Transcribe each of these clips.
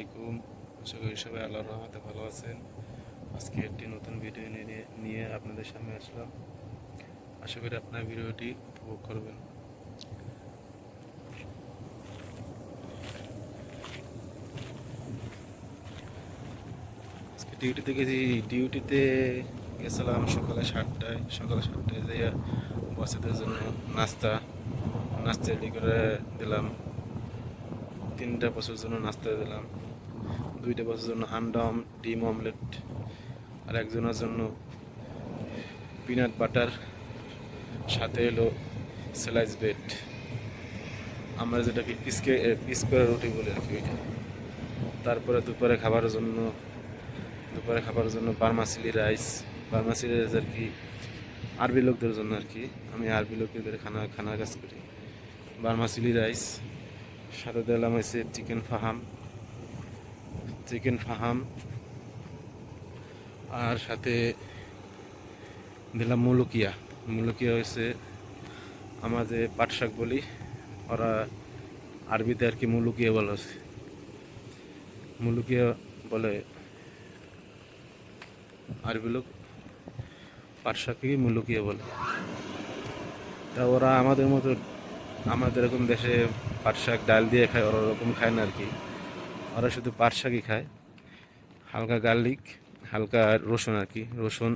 আলাইকুম। আশা করি সবাই আল্লাহর রহমতে ভালো আছেন। আজকে একটি নতুন ভিডিও নিয়ে আপনাদের সামনে আসলাম। আশা করি আপনার ভিডিওটি উপভোগ করবেন। আজকে ডিউটিতে গেছি। ডিউটিতে গেছিলাম সকালে সাতটায় যাইয়া বসেদের জন্য নাস্তা রেডি করে দিলাম। 3টা বছরের জন্য নাস্তা দিলাম, 2টা বছরের জন্য আন্ডা ডিম অমলেট, আর একজনের জন্য পিনাট বাটার, সাথে এলো স্লাইস ব্রেড। আমরা যেটাকে পিস করে রুটি বলি আর কি ওইটা। তারপরে দুপুরে খাবার জন্য বার্মাসিলি রাইস আর কি আরবি লোকদের জন্য আর কি। আমি আরবি লোকদের খানার কাজ করি। বার্মাসিলি রাইস, সাথে দিলাম হয়েছে চিকেন ফাহাম, আর সাথে দিলাম মুলুকিয়া হয়েছে আমরা যে পাট শাক বলি, ওরা আরবিতে আর কি মুলুকিয়া বলে। আরবি লোক পাট শাককে মুলুকিয়া বলে। তা ওরা আমাদের এরকম দেশে পাট শাক ডাল দিয়ে খায়, ওরা ওরকম খায় না আর কি। ওরা শুধু পাট শাকই খায়, হালকা গার্লিক, হালকা রসুন আর কি, রসুন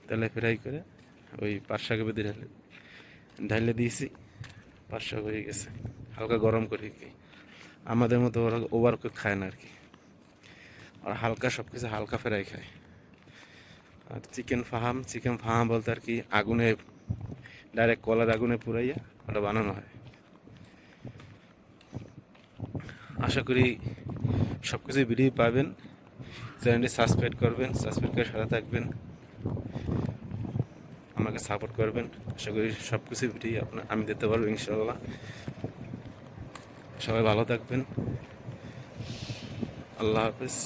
তেলে ফ্রাই করে ওই পাট শাকের ভিতরে ঢাইলে দিয়েছি, পাট শাক হয়ে গেছে। হালকা গরম করে কি, আমাদের মতো ওরা ওভার কুক খায় না আর কি। আর সব কিছু হালকা ফ্রাই খায়। আর চিকেন ফাহাম বলতে আর কি আগুনে ডাইরেক্ট কলার আগুনে পুরাইয়া ওটা বানানো হয়। আশা করি সব কিছু ভিডিও পাবেন। চ্যানেলটি সাবস্ক্রাইব করে সাথে থাকবেন, আমাকে সাপোর্ট করবেন। আশা করি সব কিছু ভিডিও আমি দিতে পারবো ইনশাল্লাহ। সবাই ভালো থাকবেন। আল্লাহ হাফেজ।